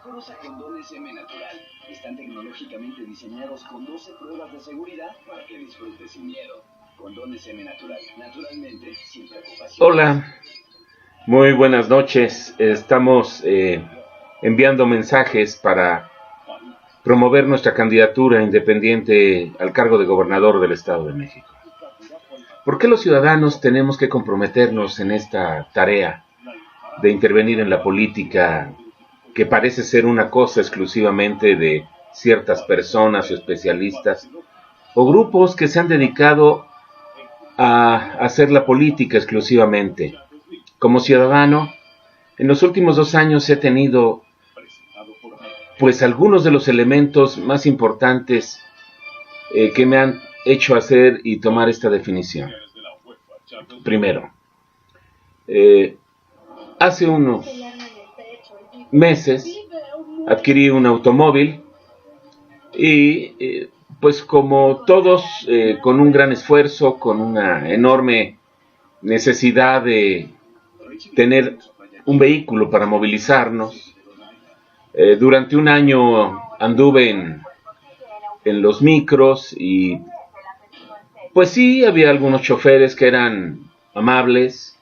Mejor usa condones M Natural. Están tecnológicamente diseñados con 12 pruebas de seguridad para que disfrutes sin miedo. Condones M Natural. Naturalmente, sin preocupación. Hola, muy buenas noches. Estamos enviando mensajes para promover nuestra candidatura independiente al cargo de gobernador del Estado de México. ¿Por qué los ciudadanos tenemos que comprometernos en esta tarea de intervenir en la política que parece ser una cosa exclusivamente de ciertas personas o especialistas o grupos que se han dedicado a hacer la política exclusivamente? Como ciudadano, en los últimos 2 años he tenido pues algunos de los elementos más importantes que me han hecho hacer y tomar esta definición. Primero, hace unos meses adquirí un automóvil y pues como todos con un gran esfuerzo, con una enorme necesidad de tener un vehículo para movilizarnos. Durante un año anduve en los micros y pues sí, había algunos choferes que eran amables,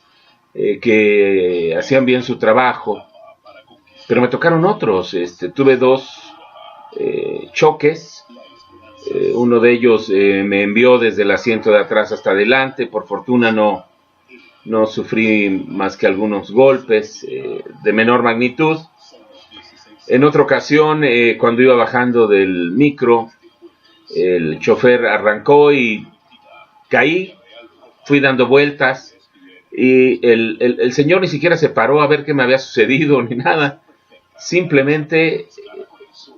que hacían bien su trabajo, pero me tocaron otros. Tuve 2 choques. Uno de ellos me envió desde el asiento de atrás hasta adelante. Por fortuna no sufrí más que algunos golpes de menor magnitud. En otra ocasión, cuando iba bajando del micro, el chofer arrancó y caí, fui dando vueltas y el señor ni siquiera se paró a ver qué me había sucedido ni nada. Simplemente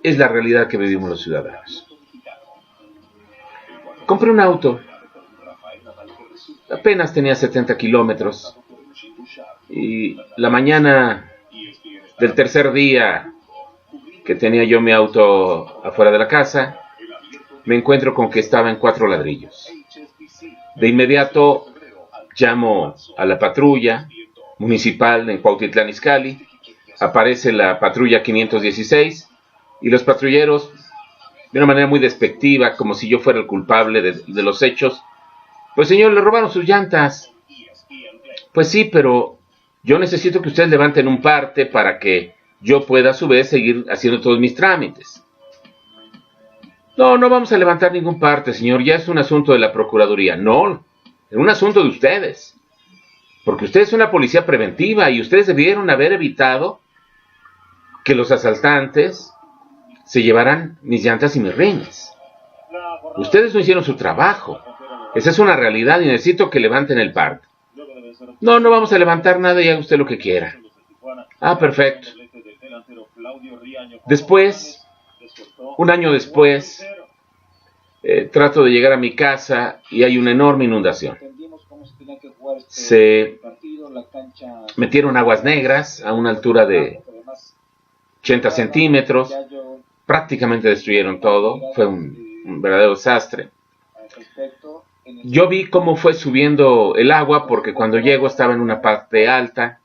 es la realidad que vivimos los ciudadanos. Compré un auto, apenas tenía 70 kilómetros y la mañana del tercer día que tenía yo mi auto afuera de la casa, me encuentro con que estaba en 4 ladrillos. De inmediato llamo a la patrulla municipal en Cuautitlán Izcalli, aparece la patrulla 516 y los patrulleros, de una manera muy despectiva, como si yo fuera el culpable de los hechos, pues señor, le robaron sus llantas. Pues sí, pero yo necesito que ustedes levanten un parte para que yo pueda a su vez seguir haciendo todos mis trámites. No vamos a levantar ningún parte, señor, ya es un asunto de la Procuraduría. No, es un asunto de ustedes, porque ustedes son una policía preventiva y ustedes debieron haber evitado que los asaltantes se llevaran mis llantas y mis rines. Ustedes no hicieron su trabajo. Esa es una realidad y necesito que levanten el parte. No vamos a levantar nada y haga usted lo que quiera. Ah, perfecto. Después, un año después, trato de llegar a mi casa y hay una enorme inundación. Se metieron aguas negras a una altura de 80 centímetros, prácticamente destruyeron todo, fue un verdadero desastre. Yo vi cómo fue subiendo el agua porque cuando llego estaba en una parte alta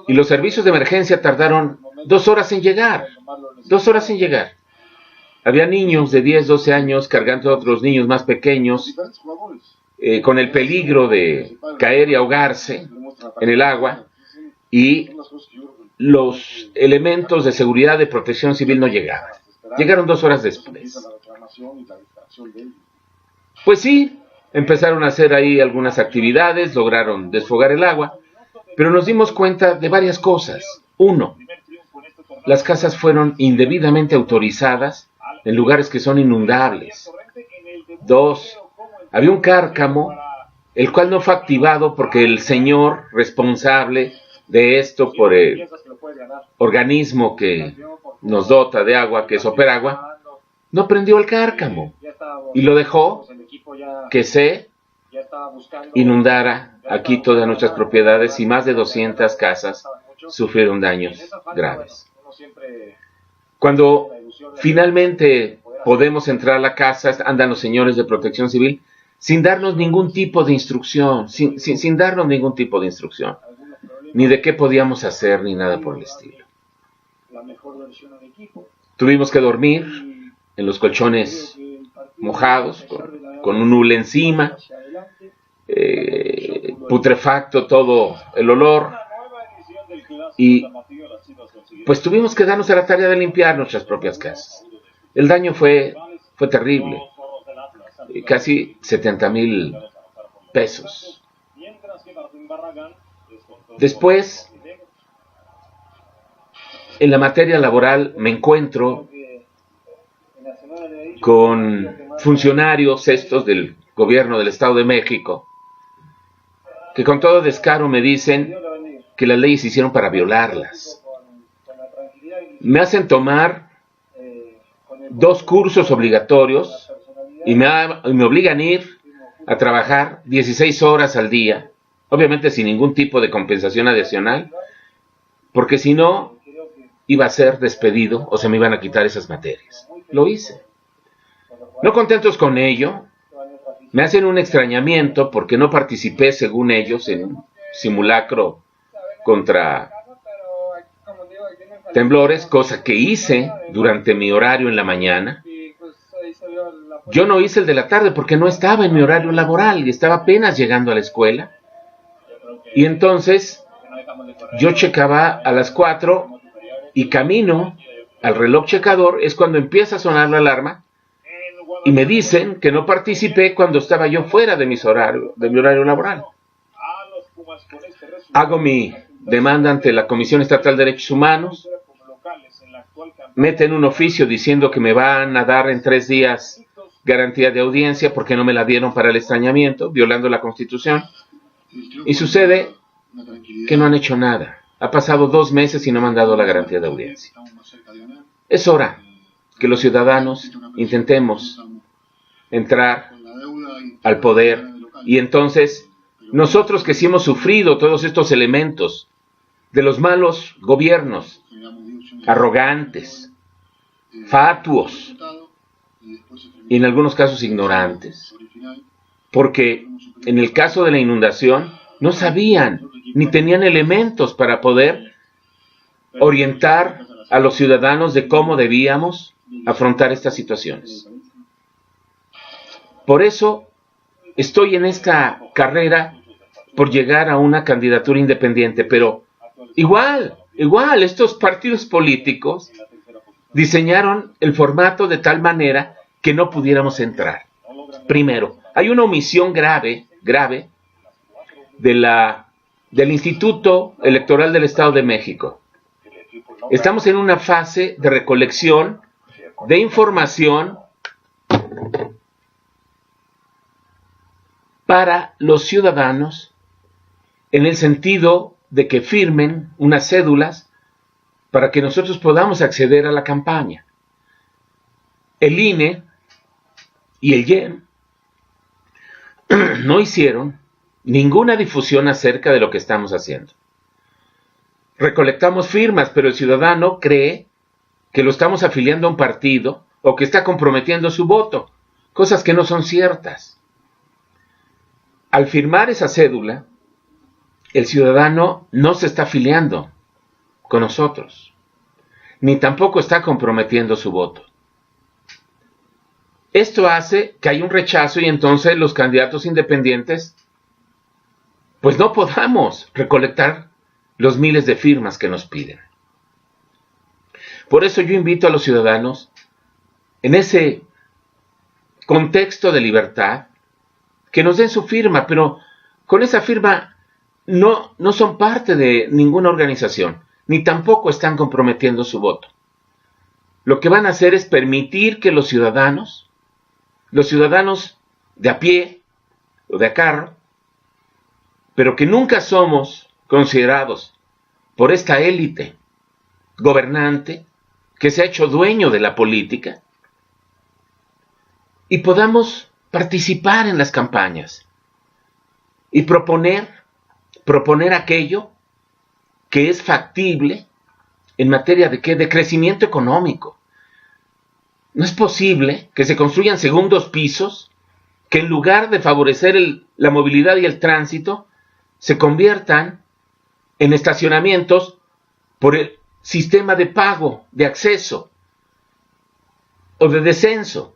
y los servicios de emergencia tardaron 2 horas en llegar. 2 horas en llegar. Había niños de 10, 12 años cargando a otros niños más pequeños con el peligro de caer y ahogarse en el agua y los elementos de seguridad de protección civil no llegaban. Llegaron 2 horas después. Pues sí, empezaron a hacer ahí algunas actividades, lograron desfogar el agua, pero nos dimos cuenta de varias cosas. 1, las casas fueron indebidamente autorizadas en lugares que son inundables. 2, había un cárcamo, el cual no fue activado porque el señor responsable de esto por el organismo que nos dota de agua, que es Operagua, no prendió el cárcamo y lo dejó que se inundara aquí todas nuestras propiedades y más de 200 casas sufrieron daños graves. Cuando finalmente podemos entrar a la casa, andan los señores de protección civil sin darnos ningún tipo de instrucción, sin darnos ningún tipo de instrucción, ni de qué podíamos hacer, ni nada por el estilo. Tuvimos que dormir en los colchones mojados, con un hule encima, putrefacto todo el olor, y pues tuvimos que darnos a la tarea de limpiar nuestras propias casas. El daño fue terrible, casi 70,000 pesos. Después, en la materia laboral me encuentro con funcionarios estos del gobierno del Estado de México, que con todo descaro me dicen que las leyes se hicieron para violarlas. Me hacen tomar 2 cursos obligatorios y me obligan a ir a trabajar 16 horas al día, obviamente sin ningún tipo de compensación adicional, porque si no, iba a ser despedido o se me iban a quitar esas materias. Lo hice. No contentos con ello, me hacen un extrañamiento porque no participé, según ellos, en un simulacro contra temblores, cosa que hice durante mi horario en la mañana. Yo no hice el de la tarde porque no estaba en mi horario laboral y estaba apenas llegando a la escuela. Y entonces yo checaba a las 4 y camino al reloj checador, es cuando empieza a sonar la alarma y me dicen que no participé cuando estaba yo fuera de mi horario laboral. Hago mi demanda ante la Comisión Estatal de Derechos Humanos, meten un oficio diciendo que me van a dar en 3 días garantía de audiencia porque no me la dieron para el extrañamiento, violando la Constitución, y sucede que no han hecho nada. Ha pasado 2 meses y no me han dado la garantía de audiencia. Es hora que los ciudadanos intentemos entrar al poder y entonces nosotros que sí hemos sufrido todos estos elementos de los malos gobiernos, arrogantes, fatuos y en algunos casos ignorantes, porque en el caso de la inundación no sabían ni tenían elementos para poder orientar a los ciudadanos de cómo debíamos afrontar estas situaciones. Por eso estoy en esta carrera por llegar a una candidatura independiente, pero igual, estos partidos políticos diseñaron el formato de tal manera que no pudiéramos entrar. Primero, hay una omisión grave del Instituto Electoral del Estado de México. Estamos en una fase de recolección de información para los ciudadanos en el sentido de que firmen unas cédulas para que nosotros podamos acceder a la campaña. El INE y el IEM no hicieron ninguna difusión acerca de lo que estamos haciendo. Recolectamos firmas, pero el ciudadano cree que lo estamos afiliando a un partido o que está comprometiendo su voto, cosas que no son ciertas. Al firmar esa cédula, el ciudadano no se está afiliando con nosotros, ni tampoco está comprometiendo su voto. Esto hace que haya un rechazo y entonces los candidatos independientes pues no podamos recolectar los miles de firmas que nos piden. Por eso yo invito a los ciudadanos, en ese contexto de libertad, que nos den su firma, pero con esa firma no son parte de ninguna organización, ni tampoco están comprometiendo su voto. Lo que van a hacer es permitir que los ciudadanos de a pie o de a carro, pero que nunca somos considerados por esta élite gobernante que se ha hecho dueño de la política, y podamos participar en las campañas y proponer aquello que es factible en materia de ¿qué? De crecimiento económico. No es posible que se construyan segundos pisos que en lugar de favorecer la movilidad y el tránsito, se conviertan en estacionamientos por el sistema de pago, de acceso o de descenso.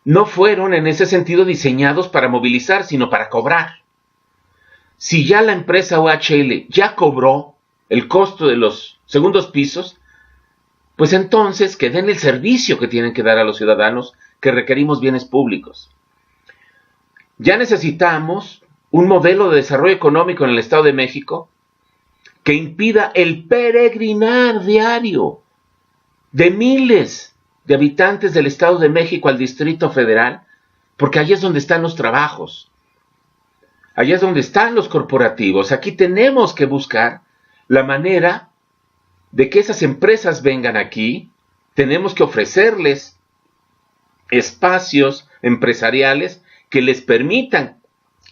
No fueron en ese sentido diseñados para movilizar, sino para cobrar. Si ya la empresa OHL ya cobró el costo de los segundos pisos, pues entonces que den el servicio que tienen que dar a los ciudadanos que requerimos bienes públicos. Ya necesitamos un modelo de desarrollo económico en el Estado de México que impida el peregrinar diario de miles de habitantes del Estado de México al Distrito Federal, porque allí es donde están los trabajos, allí es donde están los corporativos. Aquí tenemos que buscar la manera de que esas empresas vengan aquí. Tenemos que ofrecerles espacios empresariales que les permitan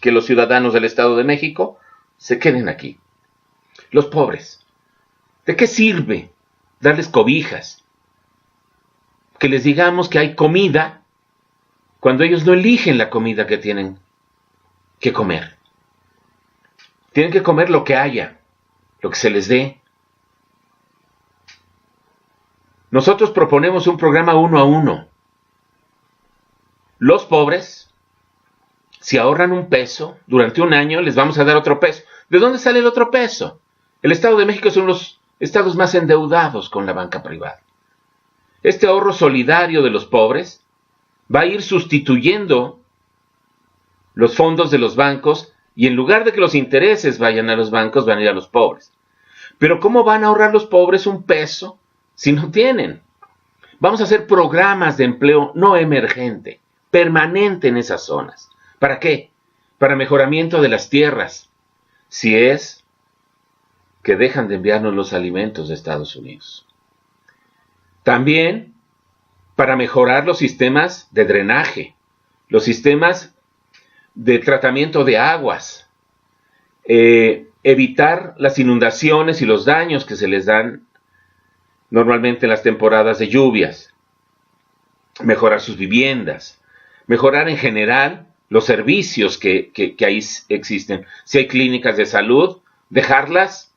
que los ciudadanos del Estado de México se queden aquí. Los pobres, ¿de qué sirve darles cobijas? Que les digamos que hay comida cuando ellos no eligen la comida que tienen que comer. Tienen que comer lo que haya, lo que se les dé. Nosotros proponemos un programa 1 a 1. Los pobres, si ahorran un peso, durante un año les vamos a dar otro peso. ¿De dónde sale el otro peso? El Estado de México son los estados más endeudados con la banca privada. Este ahorro solidario de los pobres va a ir sustituyendo los fondos de los bancos, y en lugar de que los intereses vayan a los bancos, van a ir a los pobres. Pero ¿cómo van a ahorrar los pobres un peso si no tienen? Vamos a hacer programas de empleo no emergente, permanente en esas zonas. ¿Para qué? Para mejoramiento de las tierras, si es que dejan de enviarnos los alimentos de Estados Unidos. También para mejorar los sistemas de drenaje, los sistemas de tratamiento de aguas, evitar las inundaciones y los daños que se les dan normalmente en las temporadas de lluvias, mejorar sus viviendas, mejorar en general los servicios que ahí existen. Si hay clínicas de salud, dejarlas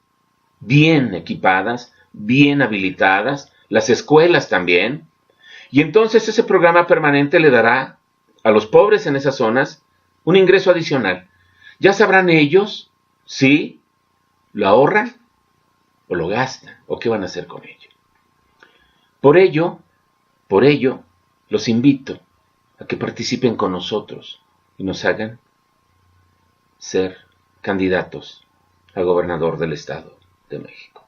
bien equipadas, bien habilitadas, las escuelas también. Y entonces ese programa permanente le dará a los pobres en esas zonas un ingreso adicional. Ya sabrán ellos si lo ahorran o lo gastan o qué van a hacer con ello. Por ello, los invito a que participen con nosotros y nos hagan ser candidatos a gobernador del Estado de México.